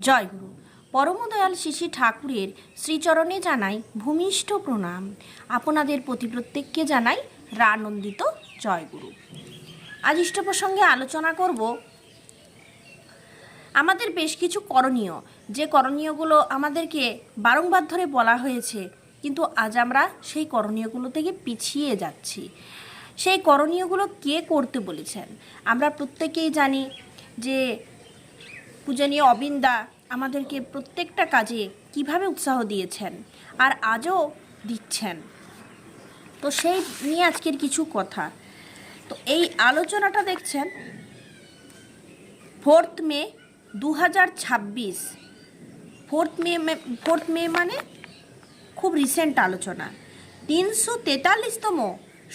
জয়গুরু। পরমদয়াল শ্রী ঠাকুরের শ্রীচরণে জানাই ভূমিষ্ঠ প্রণাম। আপনাদের প্রতি প্রত্যেককে জানাই রানন্দিত জয়গুরু। আজ ইষ্ট প্রসঙ্গে আলোচনা করব আমাদের বেশ কিছু করণীয়, যে করণীয়গুলো আমাদেরকে বারংবার ধরে বলা হয়েছে, কিন্তু আজ আমরা সেই করণীয়গুলো থেকে পিছিয়ে যাচ্ছি। সেই করণীয়গুলো কে করতে বলেছেন? আমরা প্রত্যেকেই জানি যে পূজনীয় অবিন্দা আমাদেরকে প্রত্যেকটা কাজে কিভাবে উৎসাহ দিয়েছেন, আর আজও দিচ্ছেন। তো সেই নিয়ে আজকের কিছু কথা। তো এই আলোচনাটা দেখছেন 4 মে 2026। 4 মে মানে খুব রিসেন্ট আলোচনা। 343তম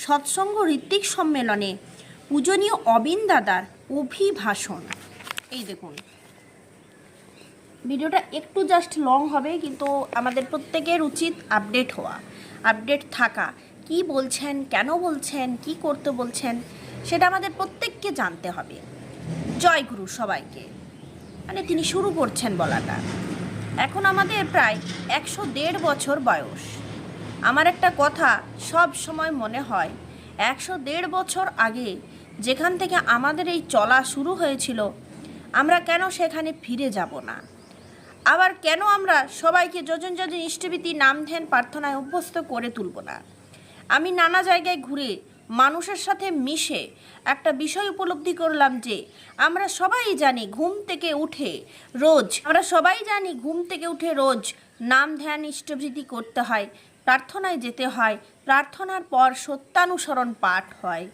সৎসঙ্গ ঋত্বিক সম্মেলনে পূজনীয় অবিন্দাদার অভিভাষণ। এই দেখুন, ভিডিওটা একটু জাস্ট লং হবে, কিন্তু আমাদের প্রত্যেকের উচিত আপডেট থাকা। কি বলছেন, কেন বলছেন, কি করতে বলছেন, সেটা আমাদের প্রত্যেককে জানতে হবে। জয় গুরু সবাইকে। মানে তিনি শুরু করছেন বলাটা। এখন আমাদের প্রায় 101.5 বছর বয়স। আমার একটা কথা সব সময় মনে হয়, 101.5 বছর আগে যেখান থেকে আমাদের এই চলা শুরু হয়েছিল, আমরা কেন সেখানে ফিরে যাব না? আবার কেন আমরা সবাইকে যোজন যোজন ইষ্টভীতি নাম ধ্যান প্রার্থনায় অভ্যস্ত করে তুলব না? আমি নানা জায়গায় ঘুরে মানুষের সাথে মিশে একটা বিষয় উপলব্ধি করলাম যে আমরা সবাই জানি ঘুম থেকে উঠে রোজ নাম ধ্যান ইষ্টভীতি করতে হয়, প্রার্থনায় যেতে হয়, প্রার্থনার পর সত্যানুসরণ পাঠ হয়,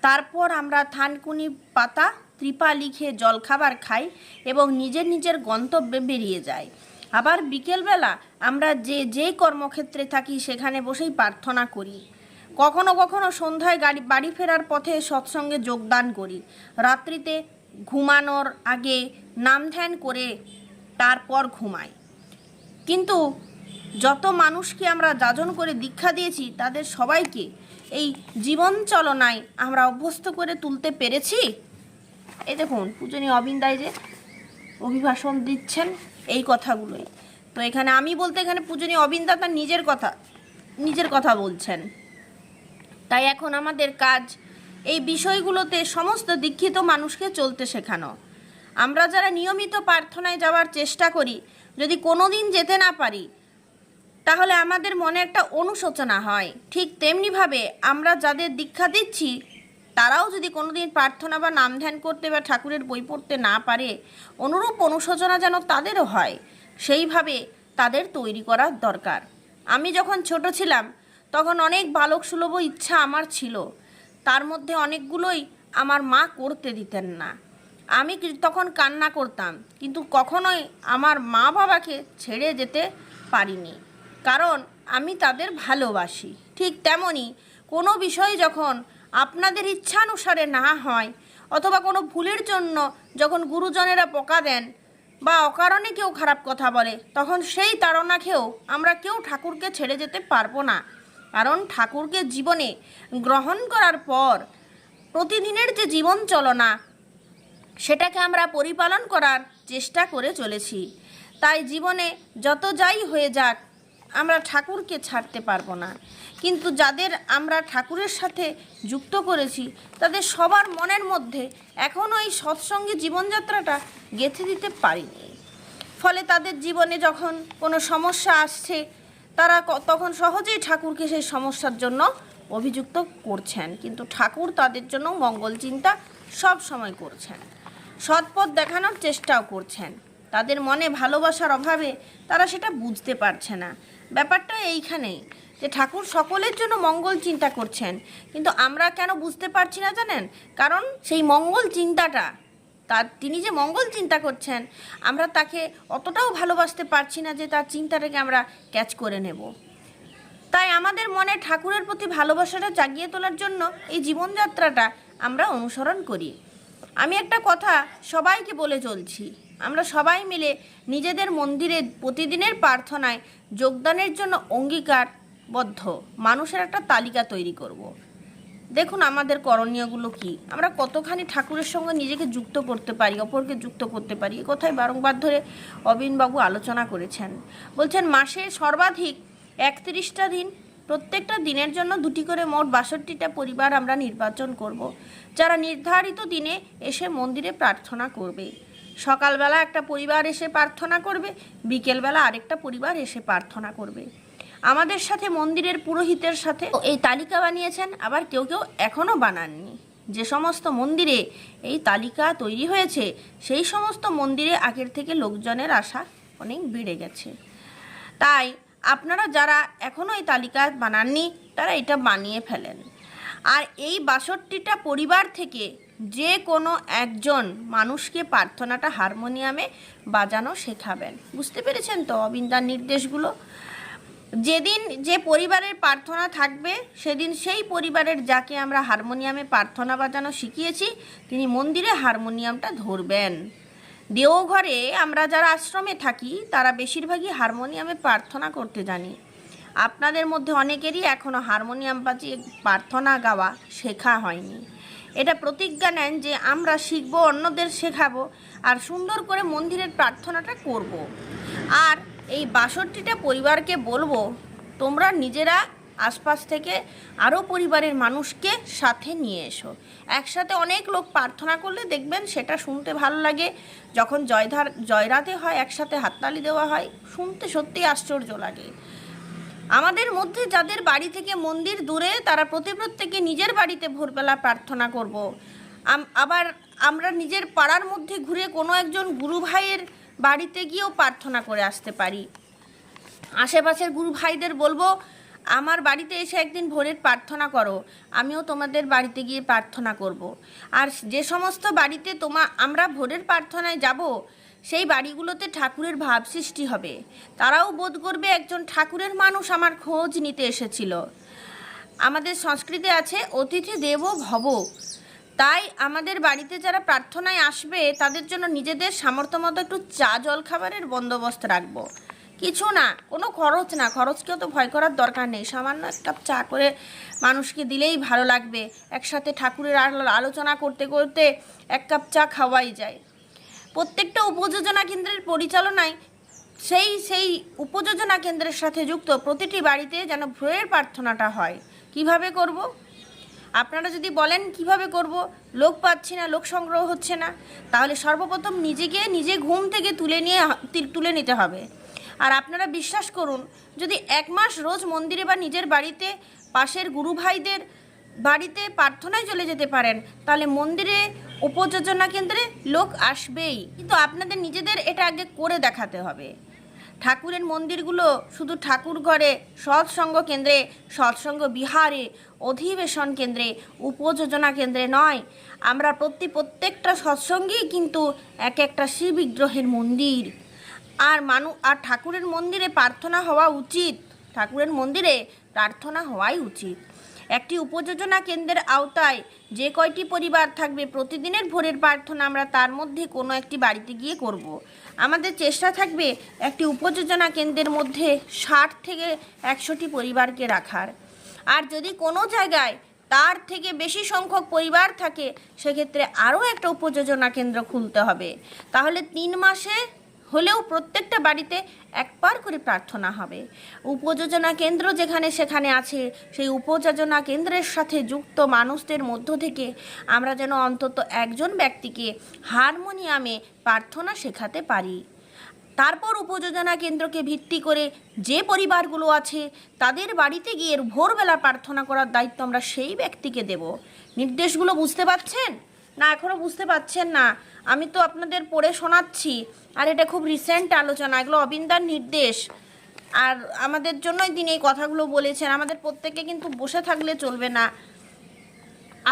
তারপর আমরা থানকুনি পাতা ত্রিপা লিখে জলখাবার খাই এবং নিজের গন্তব্যে বেরিয়ে যাই। আবার বিকেলবেলা আমরা যে কর্মক্ষেত্রে থাকি সেখানে বসেই প্রার্থনা করি। কখনো কখনো সন্ধ্যায় বাড়ি ফেরার পথে সৎসঙ্গে যোগদান করি। রাত্রিতে ঘুমানোর আগে নাম ধ্যান করে তারপর ঘুমাই। কিন্তু যত মানুষকে আমরা যাজন করে দীক্ষা দিয়েছি, তাদের সবাইকে এই জীবন চলনায় আমরা অভ্যস্ত করে তুলতে পেরেছি? এই দেখুন, পূজনীয় অবিন্দায় যে অভিভাষণ দিচ্ছেন এই কথাগুলোই। তো এখানে আমি বলতে, এখানে পূজনীয় অবিন্দা তার নিজের কথা বলছেন। তাই এখন আমাদের কাজ এই বিষয়গুলোতে সমস্ত দীক্ষিত মানুষকে চলতে শেখানো। আমরা যারা নিয়মিত প্রার্থনায় যাওয়ার চেষ্টা করি, যদি কোনো দিন যেতে না পারি, তাহলে আমাদের মনে একটা অনুশোচনা হয়। ঠিক তেমনিভাবে আমরা যাদের দীক্ষা দিচ্ছি, তারাও যদি কোনোদিন প্রার্থনা বা নাম ধ্যান করতে বা ঠাকুরের বই পড়তে না পারে, অনুরূপ অনুশোচনা যেন তাদেরও হয়, সেইভাবে তাদের তৈরি করার দরকার। আমি যখন ছোট ছিলাম তখন অনেক বালক সুলভ ইচ্ছা আমার ছিল, তার মধ্যে অনেকগুলোই আমার মা করতে দিতেন না। আমি তখন কান্না করতাম, কিন্তু কখনোই আমার মা বাবাকে ছেড়ে যেতে পারিনি, কারণ আমি তাদের ভালোবাসি। ঠিক তেমনই কোনো বিষয় যখন আপনাদের ইচ্ছানুসারে না হয়, অথবা কোনো ভুলের জন্য যখন গুরুজনেরা বকা দেন বা অকারণে কেউ খারাপ কথা বলে, তখন সেই তাড়না খেয়েও আমরা কেউ ঠাকুরকে ছেড়ে যেতে পারবো না। কারণ ঠাকুরকে জীবনে গ্রহণ করার পর প্রতিদিনের যে জীবন চলনা, সেটাকে আমরা পরিপালন করার চেষ্টা করে চলেছি। তাই জীবনে যত যাই হয়ে যাক, আমরা ঠাকুরকে ছাড়তে পারবো না। কিন্তু যাদের আমরা ঠাকুরের সাথে যুক্ত করেছি, তাদের সবার মনের মধ্যে এখনও এই সৎসঙ্গে জীবনযাত্রাটা গেঁথে দিতে পারিনি। ফলে তাদের জীবনে যখন কোনো সমস্যা আসছে, তারা তখন সহজেই ঠাকুরকে সেই সমস্যার জন্য অভিযুক্ত করছেন, কিন্তু ঠাকুর তাদের জন্য মঙ্গল চিন্তা সব সময় করছেন, সৎপথ দেখানোর চেষ্টাও করছেন। তাদের মনে ভালোবাসার অভাবে তারা সেটা বুঝতে পারছে না। ব্যাপারটা এইখানেই যে ঠাকুর সকলের জন্য মঙ্গল চিন্তা করছেন, কিন্তু আমরা কেন বুঝতে পারছি না জানেন? কারণ সেই মঙ্গল চিন্তাটা, তিনি যে মঙ্গল চিন্তা করছেন, আমরা তাকে অতটাও ভালোবাসতে পারছি না যে তার চিন্তাটাকে আমরা ক্যাচ করে নেব। তাই আমাদের মনে ঠাকুরের প্রতি ভালোবাসাটা জাগিয়ে তোলার জন্য এই জীবনযাত্রাটা আমরা অনুসরণ করি। আমি একটা কথা সবাইকে বলে চলছি, আমরা সবাই মিলে নিজেদের মন্দিরে প্রতিদিনের প্রার্থনায় যোগদানের জন্য অঙ্গীকারবদ্ধ মানুষের একটা তালিকা তৈরি করব। দেখুন আমাদের করণীয়গুলো কি, আমরা কতখানি ঠাকুরের সঙ্গে নিজেকে যুক্ত করতে পারি, অপরকে যুক্ত করতে পারি, এ কথাই বারংবার ধরে অবিনবাবু আলোচনা করেছেন। বলছেন মাসে সর্বাধিক 31টা দিন, প্রত্যেকটা দিনের জন্য 2টি করে মোট 62টা পরিবার আমরা নির্বাচন করব, যারা নির্ধারিত দিনে এসে মন্দিরে প্রার্থনা করবে। সকালবেলা একটা পরিবার এসে প্রার্থনা করবে, বিকেলবেলা আরেকটা পরিবার এসে প্রার্থনা করবে। আমাদের সাথে মন্দিরের পুরোহিতের সাথে এই তালিকা বানিয়েছেন, আবার কেউ কেউ এখনও বানাননি। যে সমস্ত মন্দিরে এই তালিকা তৈরি হয়েছে সেই সমস্ত মন্দিরে আগের থেকে লোকজনের আশা অনেক বেড়ে গেছে। তাই আপনারা যারা এখনও এই তালিকা বানাননি তারা এটা বানিয়ে ফেলেন। আর এই 62টা পরিবার থেকে যে কোনো একজন মানুষকে প্রার্থনাটা হারমোনিয়ামে বাজানো শেখাবেন। বুঝতে পেরেছেন তো অবিন্দার নির্দেশগুলো? যেদিন যে পরিবারের প্রার্থনা থাকবে সেদিন সেই পরিবারের যাকে আমরা হারমোনিয়ামে প্রার্থনা বাজানো শিখিয়েছি তিনি মন্দিরে হারমোনিয়ামটা ধরবেন। দেওঘরে আমরা যারা আশ্রমে থাকি তারা বেশিরভাগই হারমোনিয়ামে প্রার্থনা করতে জানি। আপনাদের মধ্যে অনেকেরই এখনও হারমোনিয়াম বাজিয়ে প্রার্থনা গাওয়া শেখা হয়নি। এটা প্রতিজ্ঞা নেন যে আমরা শিখবো, অন্যদের শেখাবো, আর সুন্দর করে মন্দিরের প্রার্থনাটা করব। আর এই 62টা পরিবারকে বলবো তোমরা নিজেরা আশপাশ থেকে আরও পরিবারের মানুষকে সাথে নিয়ে এসো। একসাথে অনেক লোক প্রার্থনা করলে দেখবেন সেটা শুনতে ভালো লাগে। যখন জয়রাতে হয় একসাথে হাততালি দেওয়া হয়, শুনতে সত্যি আশ্চর্য লাগে। আমাদের মধ্যে যাদের বাড়ি থেকে মন্দির দূরে তারা প্রত্যেকে নিজের বাড়িতে ভোরবেলা প্রার্থনা করব। আবার আমরা নিজের পাড়ার মধ্যে ঘুরে কোনো একজন গুরু ভাইয়ের বাড়িতে গিয়েও প্রার্থনা করে আসতে পারি। আশেপাশের গুরু ভাইদের বলবো আমার বাড়িতে এসে একদিন ভোরের প্রার্থনা করো, আমিও তোমাদের বাড়িতে গিয়ে প্রার্থনা করব। আর যে সমস্ত বাড়িতে আমরা ভোরের প্রার্থনায় যাব সেই বাড়িগুলোতে ঠাকুরের ভাব সৃষ্টি হবে। তারাও বোধ করবে একজন ঠাকুরের মানুষ আমার খোঁজ নিতে এসেছিল। আমাদের সংস্কৃতি আছে অতিথি দেবো ভব। তাই আমাদের বাড়িতে যারা প্রার্থনায় আসবে তাদের জন্য নিজেদের সামর্থ্য মতো একটু চা জল খাবারের বন্দোবস্ত রাখবো। কিছু না, কোনো খরচ না, খরচকেও তো ভয় করার দরকার নেই। সামান্য এক কাপ চা করে মানুষকে দিলেই ভালো লাগবে। একসাথে ঠাকুরের আলোচনা করতে করতে এক কাপ চা খাওয়াই যায়। প্রত্যেকটা উপযোজনা কেন্দ্রের পরিচালনায় সেই উপযোজনা কেন্দ্রের সাথে যুক্ত প্রতিটি বাড়িতে যেন ভোরের প্রার্থনাটা হয়। কিভাবে করব? আপনারা যদি বলেন কিভাবে করব, লোক পাচ্ছি না, লোক সংগ্রহ হচ্ছে না, তাহলে সর্বপ্রথম নিজে ঘুম থেকে তুলে নিতে হবে। আর আপনারা বিশ্বাস করুন, যদি 1 মাস রোজ মন্দিরে বা নিজের বাড়িতে পাশের গুরু ভাইদের বাড়িতে প্রার্থনায় চলে যেতে পারেন তাহলে মন্দিরে উপযোজনা কেন্দ্রে লোক আসবেই। কিন্তু আপনাদের নিজেদের এটা আগে করে দেখাতে হবে। ঠাকুরের মন্দিরগুলো শুধু ঠাকুর ঘরে, সৎসঙ্গ কেন্দ্রে, সৎসঙ্গ বিহারে, অধিবেশন কেন্দ্রে, উপযোজনা কেন্দ্রে নয়। আমরা প্রত্যেকটা সৎসঙ্গেই কিন্তু একটা শিব বিগ্রহের মন্দির। আর ঠাকুরের মন্দিরে প্রার্থনা হওয়া উচিত, ঠাকুরের মন্দিরে প্রার্থনা হওয়াই উচিত। একটি উপযোজনা কেন্দ্রের আওতায় যে কয়টি পরিবার থাকবে প্রতিদিনের ভোরের প্রার্থনা আমরা তার মধ্যে কোনো একটি বাড়িতে গিয়ে করব। আমাদের চেষ্টা থাকবে একটি উপযোজনা কেন্দ্রের মধ্যে 60 থেকে 100টি পরিবারকে রাখার। আর যদি কোনো জায়গায় তার থেকে বেশি সংখ্যক পরিবার থাকে সেক্ষেত্রে আরও একটা উপযোজনা কেন্দ্র খুলতে হবে। তাহলে 3 মাসে হলেও প্রত্যেকটা বাড়িতে একবার করে প্রার্থনা হবে। উপযোজনা কেন্দ্র যেখানে সেখানে আছে সেই উপযোজনা কেন্দ্রের সাথে যুক্ত মানুষদের মধ্য থেকে আমরা যেন অন্তত একজন ব্যক্তিকে হারমোনিয়ামে প্রার্থনা শেখাতে পারি। তারপর উপযোজনা কেন্দ্রকে ভিত্তি করে যে পরিবারগুলো আছে তাদের বাড়িতে গিয়ে ভোরবেলা প্রার্থনা করার দায়িত্ব আমরা সেই ব্যক্তিকে দেব। নির্দেশগুলো বুঝতে পারছেন না? এখনও বুঝতে পারছেন না? আমি তো আপনাদের পড়ে শোনাচ্ছি, আর এটা খুব রিসেন্ট আলোচনা, এগুলো অবিন্দার নির্দেশ। আর আমাদের জন্যই তিনি এই কথাগুলো বলেছেন। আমাদের প্রত্যেকে কিন্তু বসে থাকলে চলবে না।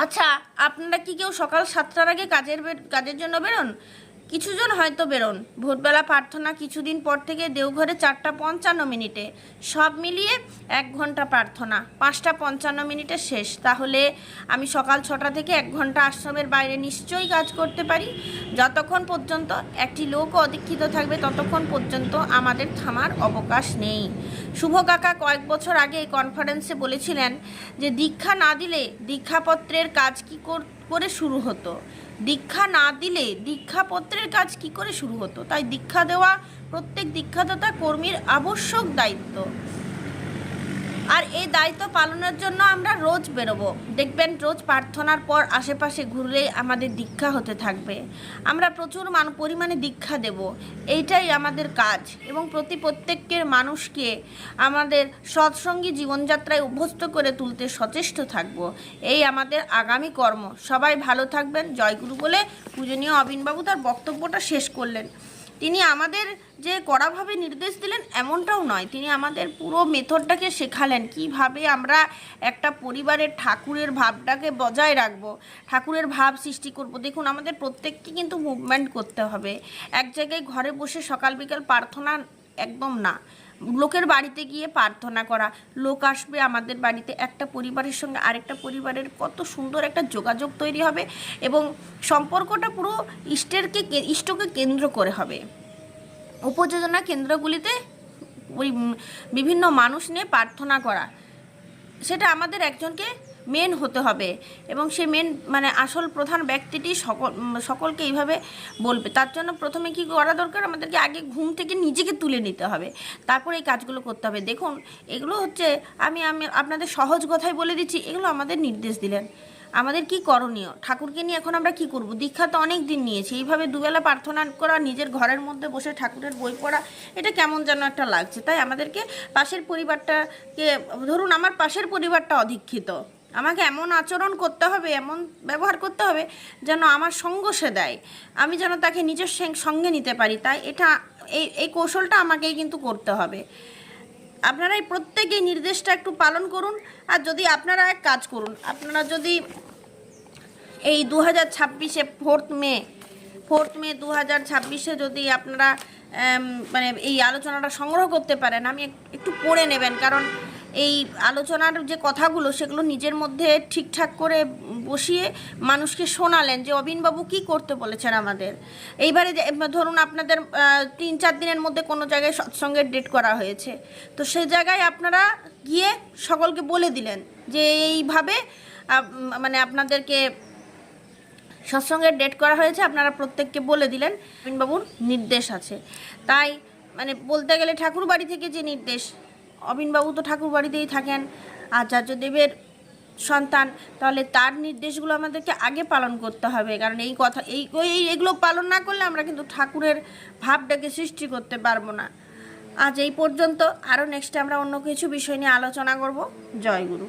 আচ্ছা, আপনারা কি কেউ সকাল 7টার আগে কাজের জন্য বেরোন? কিছুজন হয়তো বেরোন ভোরবেলা প্রার্থনা, কিছুদিন পর থেকে দেওঘরে 4:55 সব মিলিয়ে 1 ঘন্টা প্রার্থনা, 5:55 শেষ। তাহলে আমি সকাল 6টা থেকে 1 ঘন্টা আশ্রমের বাইরে নিশ্চয়ই কাজ করতে পারি। যতক্ষণ পর্যন্ত একটি লোক অদীক্ষিত থাকবে ততক্ষণ পর্যন্ত আমাদের থামার অবকাশ নেই। শুভ কাকা কয়েক বছর আগে এই কনফারেন্সে বলেছিলেন যে দীক্ষা না দিলে দীক্ষাপত্রের কাজ কি করে শুরু হতো, দীক্ষা না দিলে দীক্ষাপত্রের কাজ কি করে শুরু হতো। তাই দীক্ষা দেওয়া প্রত্যেক দীক্ষাদাতা কর্মীর আবশ্যক দায়িত্ব। আর এই দায়িত্ব পালনের জন্য আমরা রোজ বেরোবো। দেখবেন রোজ প্রার্থনার পর আশেপাশে ঘুরলেই আমাদের দীক্ষা হতে থাকবে। আমরা প্রচুর পরিমাণে দীক্ষা দেব, এইটাই আমাদের কাজ। এবং প্রত্যেকের মানুষকে আমাদের সৎসঙ্গী জীবনযাত্রায় অভ্যস্ত করে তুলতে সচেষ্ট থাকব, এই আমাদের আগামী কর্ম। সবাই ভালো থাকবেন। জয়গুরু বলে পূজনীয় অবিনবাবু তার বক্তব্যটা শেষ করলেন। তিনি আমাদের যে কড়াভাবে নির্দেশ দিলেন এমনটাও নয়, তিনি আমাদের পুরো মেথডটাকে শেখালেন কিভাবে আমরা একটা পরিবারের ঠাকুরের ভাবটাকে বজায় রাখবো, ঠাকুরের ভাব সৃষ্টি করব। দেখুন আমাদের প্রত্যেককে কিন্তু মুভমেন্ট করতে হবে। এক জায়গায় ঘরে বসে সকাল বিকাল প্রার্থনা একদম না, লোকের বাড়িতে গিয়ে প্রার্থনা করা। লোক আসবে আমাদের বাড়িতে, একটা পরিবারের সঙ্গে আরেকটা পরিবারের কত সুন্দর একটা যোগাযোগ তৈরি হবে এবং সম্পর্কটা পুরো ইষ্টকে কেন্দ্র করে হবে। উপযোজনা কেন্দ্রগুলিতে ওই বিভিন্ন মানুষ নিয়ে প্রার্থনা করা, সেটা আমাদের একজনকে মেন হতে হবে এবং সে মেন আসল প্রধান ব্যক্তিটি সকলকে এইভাবে বলবে। তার জন্য প্রথমে কি করা দরকার, আমাদেরকে আগে ঘুম থেকে নিজেকে তুলে নিতে হবে, তারপর এই কাজগুলো করতে হবে। দেখুন এগুলো হচ্ছে আমি আপনাদের সহজ কথাই বলে দিচ্ছি, এগুলো আমাদের নির্দেশ দিলেন। আমাদের কি করণীয়, ঠাকুরকে নিয়ে এখন আমরা কি করব। দীক্ষা তো অনেক দিন নিয়েছি, এইভাবে দুবেলা প্রার্থনা করা, নিজের ঘরের মধ্যে বসে ঠাকুরের বই পড়া, এটা কেমন যেন একটা লাগছে। তাই আমাদেরকে পাশের পরিবারটাকে, ধরুন আমার পাশের পরিবারটা অদীক্ষিত, আমাকে এমন আচরণ করতে হবে, এমন ব্যবহার করতে হবে যেন আমার সঙ্গ সে দেয়, আমি যেন তাকে নিজের সঙ্গে নিতে পারি। তাই এটা এই কৌশলটা আমাকেই কিন্তু করতে হবে। আপনারা এই প্রত্যেকেই নির্দেশটা একটু পালন করুন। আর যদি আপনারা এক কাজ করুন, আপনারা যদি এই 2026-এ 4 মে 2026-এ যদি আপনারা এই আলোচনাটা সংগ্রহ করতে পারেন, আমি একটু পড়ে নেবেন, কারণ এই আলোচনার যে কথাগুলো সেগুলো নিজের মধ্যে ঠিকঠাক করে বসিয়ে মানুষকে শোনালেন যে অবিনবাবু কি করতে বলেছেন আমাদের। এইবারে ধরুন আপনাদের 3-4 দিনের মধ্যে কোনো জায়গায় সৎসঙ্গের ডেট করা হয়েছে, তো সেই জায়গায় আপনারা গিয়ে সকলকে বলে দিলেন যে এইভাবে আপনাদেরকে সৎসঙ্গের ডেট করা হয়েছে, আপনারা প্রত্যেককে বলে দিলেন। অবিনবাবুর নির্দেশ আছে, তাই বলতে গেলে ঠাকুর বাড়ি থেকে যে নির্দেশ, অবিনবাবু তো ঠাকুর বাড়িতেই থাকেন, আচার্যদেবের সন্তান, তাহলে তার নির্দেশগুলো আমাদেরকে আগে পালন করতে হবে। কারণ এইগুলো পালন না করলে আমরা কিন্তু ঠাকুরের ভাবটাকে সৃষ্টি করতে পারবো না। আজ এই পর্যন্ত, আরও নেক্সটে আমরা অন্য কিছু বিষয় নিয়ে আলোচনা করব। জয় গুরু।